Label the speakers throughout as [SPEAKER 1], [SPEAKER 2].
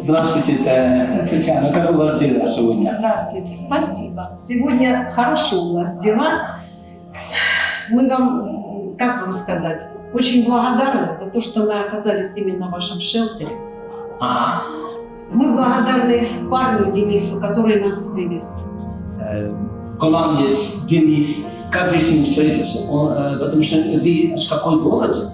[SPEAKER 1] Здравствуйте, Татьяна. Как у вас дела сегодня?
[SPEAKER 2] Здравствуйте, спасибо. Сегодня хорошо у нас дела. Мы вам, как вам сказать, очень благодарны за то, что мы оказались именно в вашем шелтере.
[SPEAKER 1] Ага.
[SPEAKER 2] Мы благодарны парню Денису, который нас вывез.
[SPEAKER 1] Голландец Денис. Как вы с ним встретились? Потому что вы с какой город?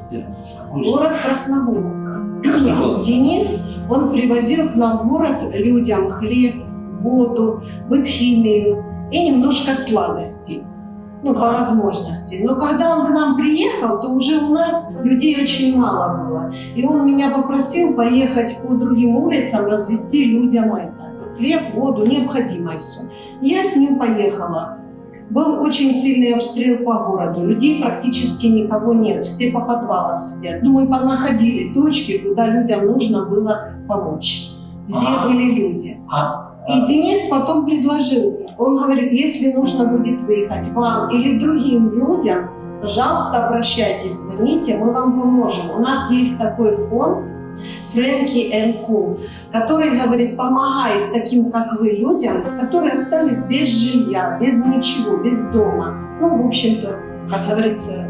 [SPEAKER 2] Город Красногорка.
[SPEAKER 1] Красногорка.
[SPEAKER 2] Денис, он привозил к нам в город людям хлеб, воду, бытхимию и немножко сладостей. Ну, по возможности. Но когда он к нам приехал, то уже у нас людей очень мало было. И он меня попросил поехать по другим улицам, развезти людям хлеб, воду, необходимое все. Я с ним поехала. Был очень сильный обстрел по городу. Людей практически никого нет. Все по подвалам сидят. Ну, мы понаходили точки, куда людям нужно было помочь. Где были люди. И Денис потом предложил. Он говорит, если нужно будет выехать вам или другим людям, пожалуйста, обращайтесь, звоните, мы вам поможем. У нас есть такой фонд Фрэнки энд Ку, который, говорит, помогает таким, как вы, людям, которые остались без жилья, без ничего, без дома. Ну, в общем-то, как говорится...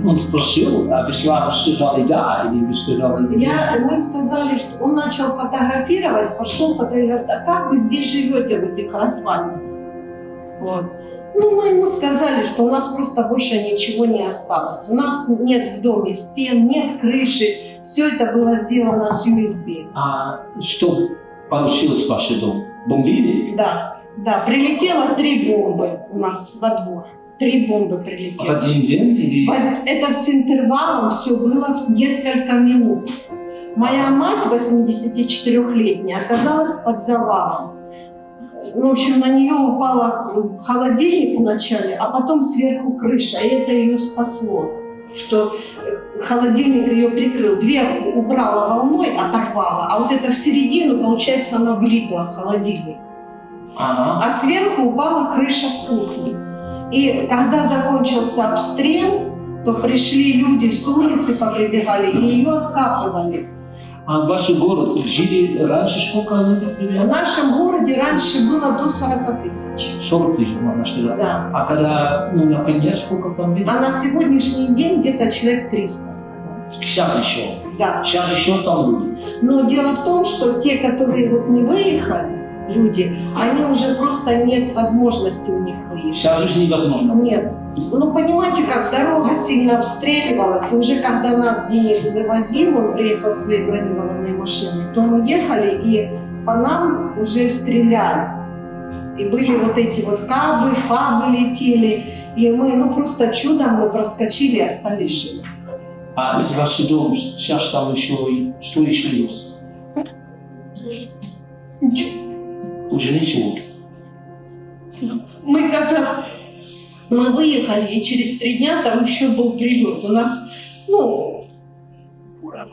[SPEAKER 1] Он спросил, а вы сказали да, или вы сказали да?
[SPEAKER 2] Мы сказали, что он начал фотографировать, пошел фотографировать, а как вы здесь живете в этих развалинах? Вот. Ну, мы ему сказали, что у нас просто больше ничего не осталось. У нас нет в доме стен, нет крыши. Все это было сделано с USB.
[SPEAKER 1] А что получилось в вашем доме? Бомбили?
[SPEAKER 2] Да, прилетело 3 бомбы у нас во двор. 3 бомбы прилетело.
[SPEAKER 1] В один день? Или...
[SPEAKER 2] Это с интервалом все было в несколько минут. Моя мать, 84-летняя, оказалась под завалом. В общем, на нее упал холодильник вначале, а потом сверху крыша, и это ее спасло, что холодильник ее прикрыл. Дверь убрала волной, оторвала, а вот это в середину, получается, она влипла в холодильник.
[SPEAKER 1] Ага.
[SPEAKER 2] А сверху упала крыша с кухни. И когда закончился обстрел, то пришли люди с улицы, поприбегали и ее откапывали.
[SPEAKER 1] А в вашем городе жили раньше сколько людей
[SPEAKER 2] В
[SPEAKER 1] примерно?
[SPEAKER 2] нашем городе раньше было до 40 тысяч.
[SPEAKER 1] 40 тысяч, можно сказать.
[SPEAKER 2] Да.
[SPEAKER 1] А когда, наконец, сколько там было?
[SPEAKER 2] А на сегодняшний день где-то человек 300, сказали.
[SPEAKER 1] Сейчас еще.
[SPEAKER 2] Да.
[SPEAKER 1] Сейчас еще там люди.
[SPEAKER 2] Но дело в том, что те, которые вот не выехали, люди, они уже просто нет возможности у них выехать.
[SPEAKER 1] Сейчас уже невозможно.
[SPEAKER 2] Нет. Ну, понимаете, как дорога сильно обстреливалась, и уже когда нас Денис вывозил, он приехал в своей бронированной машине, то мы ехали, и по нам уже стреляли. И были вот эти вот кабы, фабы летели, и мы, просто чудом мы проскочили и остались живы.
[SPEAKER 1] А из вашего дома сейчас там еще, что еще есть?
[SPEAKER 2] Ничего.
[SPEAKER 1] Уже ничего.
[SPEAKER 2] Мы когда выехали, и через 3 дня там еще был прилет. У нас,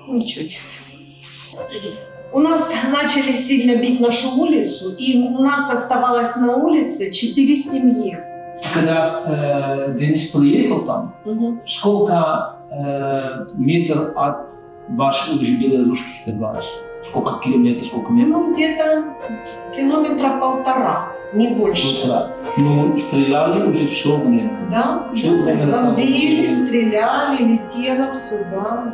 [SPEAKER 2] ничего. У нас начали сильно бить нашу улицу, и у нас оставалось на улице 4 семьи.
[SPEAKER 1] Когда Денис приехал там, сколько метров от ваших уже белорусских границ? Сколько километров, сколько метров?
[SPEAKER 2] Где-то 1,5 километра, не больше.
[SPEAKER 1] Стреляли уже все время.
[SPEAKER 2] Да,
[SPEAKER 1] Все время.
[SPEAKER 2] бомбили, стреляли, летело все, да.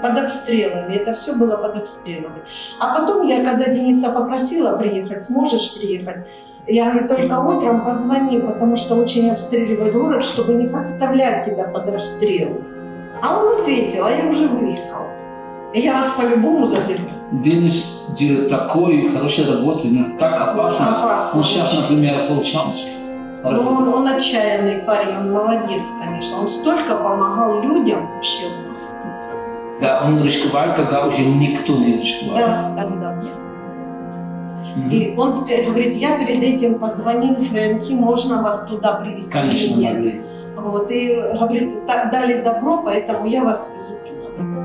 [SPEAKER 2] Под обстрелами, это все было под обстрелами. А потом я, когда Дениса попросила приехать, сможешь приехать? Я говорю, только утром позвони, потому что очень обстреливает город, чтобы не подставлять тебя под обстрел. А он ответил, а я уже выехал. И я вас по-любому заберу.
[SPEAKER 1] Денис делает такой хорошей работы, но так опасно.
[SPEAKER 2] Опасно.
[SPEAKER 1] Он сейчас, например, шанс.
[SPEAKER 2] Он отчаянный парень, он молодец, конечно. Он столько помогал людям вообще у нас.
[SPEAKER 1] Да, он рисковал, когда уже никто не рисковал.
[SPEAKER 2] Да. И он теперь говорит, я перед этим позвонил Фрэнки, можно вас туда привезти?
[SPEAKER 1] Конечно,
[SPEAKER 2] или нет?
[SPEAKER 1] могли.
[SPEAKER 2] Вот, и говорит, дали добро, поэтому я вас везу туда.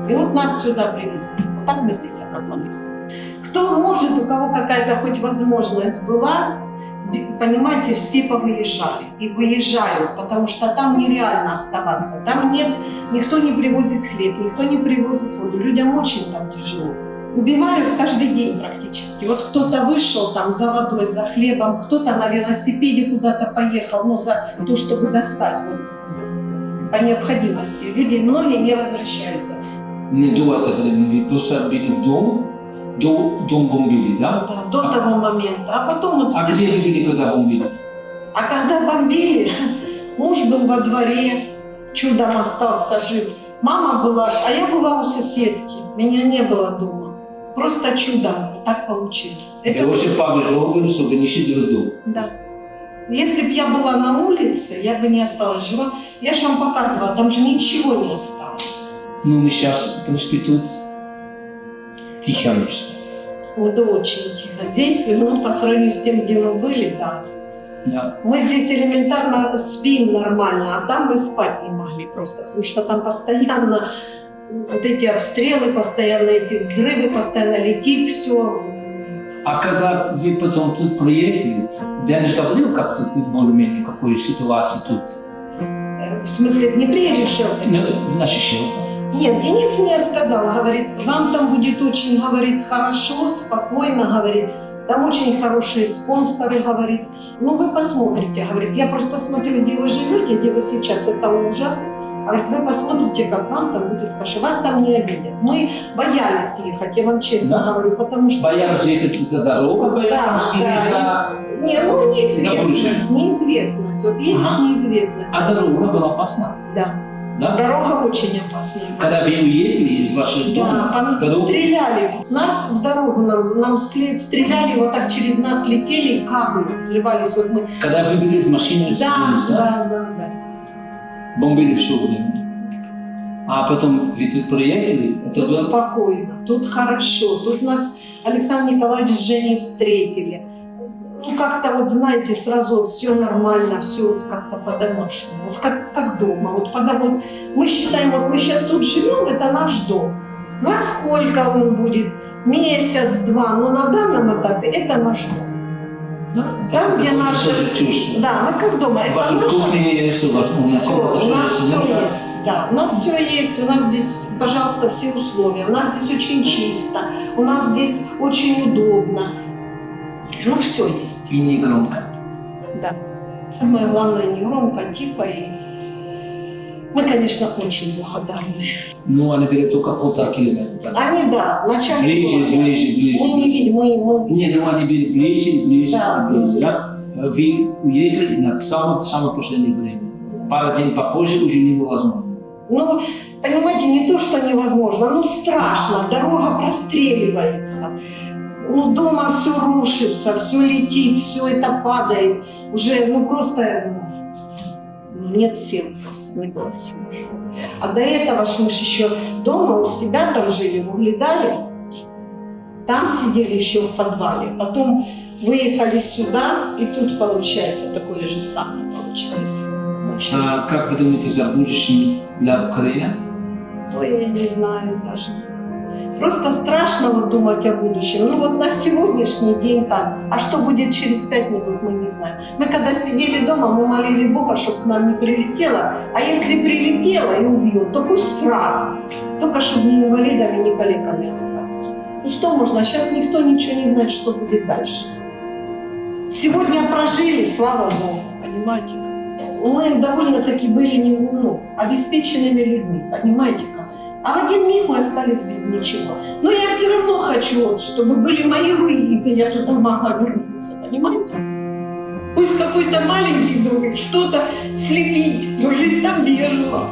[SPEAKER 2] И вот нас сюда привезли. Вот так мы здесь оказались. Кто может, у кого какая-то хоть возможность была, понимаете, все повыезжали и выезжают, потому что там нереально оставаться. Там нет, никто не привозит хлеб, никто не привозит воду. Людям очень там тяжело. убивают каждый день практически. Вот кто-то вышел там за водой, за хлебом, кто-то на велосипеде куда-то поехал, ну, за то, чтобы достать вот, по необходимости. Люди, многие не возвращаются.
[SPEAKER 1] Не до этого времени, вы просто были в дом, дом бомбили, да?
[SPEAKER 2] Да, до того момента. А потом вот
[SPEAKER 1] А где вы были, когда бомбили?
[SPEAKER 2] А когда бомбили, муж был во дворе, чудом остался жив. Мама была, а я была у соседки, меня не было дома. Просто чудом так получилось.
[SPEAKER 1] Это очень повезло, что вы не сидели в доме.
[SPEAKER 2] Да. Если бы я была на улице, я бы не осталась жива. Я же вам показывала, там же ничего не осталось.
[SPEAKER 1] Ну, мы сейчас, в принципе, тут тихо.
[SPEAKER 2] Вот очень тихо. Здесь, ну, по сравнению с тем, где мы были, да.
[SPEAKER 1] Да.
[SPEAKER 2] Мы здесь элементарно спим нормально, а там мы спать не могли просто, потому что там постоянно вот эти обстрелы, постоянно эти взрывы, постоянно летит все.
[SPEAKER 1] А когда вы потом тут приехали, Денис говорил как-то тут более-менее, какой ситуации тут?
[SPEAKER 2] В смысле, в Днепре или в Шелтоне?
[SPEAKER 1] Ну, в нашей Шелтоне.
[SPEAKER 2] Нет, Денис мне сказал, говорит, вам там будет очень, говорит, хорошо, спокойно, говорит, там очень хорошие спонсоры, говорит. Ну, вы посмотрите, говорит, я просто смотрю, где вы живете, где вы сейчас, это ужас. Говорит, вы посмотрите, как вам там будет хорошо, вас там не обидят. Мы боялись ехать, я вам честно говорю, потому что...
[SPEAKER 1] Боялись ехать за дорогу, боялись или за...
[SPEAKER 2] Не, ну, неизвестность, неизвестность, вот видишь, неизвестность.
[SPEAKER 1] А дорога была опасна?
[SPEAKER 2] Да.
[SPEAKER 1] Да?
[SPEAKER 2] Дорога очень опасная.
[SPEAKER 1] Когда вы уехали из вашего дома,
[SPEAKER 2] да,
[SPEAKER 1] дорогу...
[SPEAKER 2] стреляли. Нас в дорогу, нам вслед стреляли, вот так через нас летели, кабы взрывались. Вот мы...
[SPEAKER 1] Когда вы были в машине,
[SPEAKER 2] да.
[SPEAKER 1] Бомбили все время. А потом вы тут приехали, это
[SPEAKER 2] тут
[SPEAKER 1] было...
[SPEAKER 2] спокойно, тут хорошо, тут нас Александр Николаевич с Женей встретили. Ну, как-то вот, знаете, сразу все нормально, все вот как-то по-домашнему, вот как дома. Вот, вот мы считаем, вот мы сейчас тут живем, это наш дом. Насколько он будет, месяц-два, но на данном этапе это наш дом.
[SPEAKER 1] Да,
[SPEAKER 2] там, где наши... Да, мы как дома.
[SPEAKER 1] В вашей кухне есть, у вас
[SPEAKER 2] у нас все есть, да. У нас все есть, у нас здесь, пожалуйста, все условия. У нас здесь очень чисто, у нас здесь очень удобно. Ну, все есть.
[SPEAKER 1] И не громко.
[SPEAKER 2] Да. Самое главное, не громко, тихо. И мы, конечно, очень благодарны.
[SPEAKER 1] Ну, они говорят только 1,5 километра.
[SPEAKER 2] Они, да, вначале...
[SPEAKER 1] Ближе.
[SPEAKER 2] Мы не видим, мы...
[SPEAKER 1] Не, ну, они были ближе,
[SPEAKER 2] да.
[SPEAKER 1] Да? Вы уехали на самое последнее время. Пару дней попозже уже невозможно.
[SPEAKER 2] Ну, понимаете, не то, что невозможно, но страшно. Дорога простреливается. Ну, дома все рушится, все летит, все это падает. Уже, ну, просто нет сил, просто не было сил. А до этого ж мы ж еще дома у себя там жили, в Угледаре. Там сидели еще в подвале. Потом выехали сюда, и тут, получается, такое же самое получилось.
[SPEAKER 1] А как вы думаете за будущее для Украины?
[SPEAKER 2] Ой, я не знаю даже. Просто страшно вот думать о будущем. Ну вот на сегодняшний день так. А что будет через 5 минут, мы не знаем. Мы когда сидели дома, мы молили Бога, чтобы к нам не прилетело. А если прилетело и убьет, то пусть сразу. Только чтобы ни инвалидами, ни калеками остаться. Ну что можно? Сейчас никто ничего не знает, что будет дальше. Сегодня прожили, слава Богу, понимаете? Мы довольно-таки были обеспеченными людьми, понимаете как? А в один миг мы остались без ничего. Но я все равно хочу, чтобы были мои руины, я туда могла вернуться, понимаете? Пусть какой-то маленький домик, что-то слепить, но жить там, где я жила.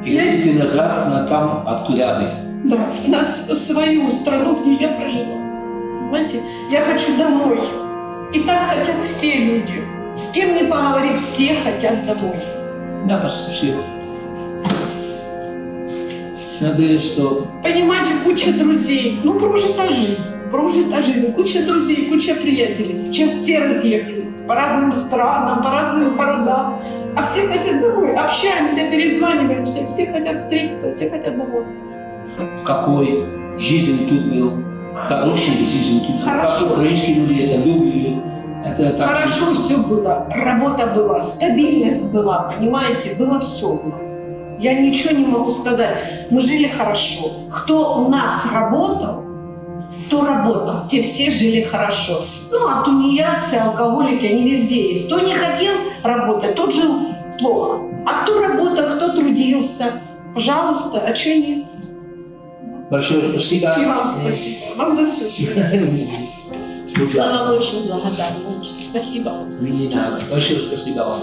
[SPEAKER 1] И идите назад на там, откуда вы.
[SPEAKER 2] Да, на свою страну, где я прожила. Понимаете? Я хочу домой. И так хотят все люди. С кем не поговорим, все хотят домой.
[SPEAKER 1] Да, почти все. Надеюсь, что...
[SPEAKER 2] Понимаете, куча друзей. Ну, прожита жизнь. Куча друзей, куча приятелей. Сейчас все разъехались по разным странам, по разным городам. А все хотят домой. Общаемся, перезваниваемся. Все хотят встретиться, все хотят домой.
[SPEAKER 1] Какой жизнь тут был. Хорошая жизнь тут.
[SPEAKER 2] Хорошо.
[SPEAKER 1] Как украинские люди это любили. Это
[SPEAKER 2] хорошо все было. Работа была, стабильность была, понимаете? Было все у нас. Я ничего не могу сказать. Мы жили хорошо. Кто у нас работал, кто работал, те все жили хорошо. Ну, а тунеядцы, алкоголики, они везде есть. Кто не хотел работать, тот жил плохо. А кто работал, кто трудился, пожалуйста, а что нет?
[SPEAKER 1] Большое спасибо.
[SPEAKER 2] И вам спасибо. Вам за все спасибо.
[SPEAKER 1] Будь
[SPEAKER 2] Я
[SPEAKER 1] ласка.
[SPEAKER 2] вам очень благодарна. Очень. Спасибо вам.
[SPEAKER 1] Не надо. Большое спасибо вам.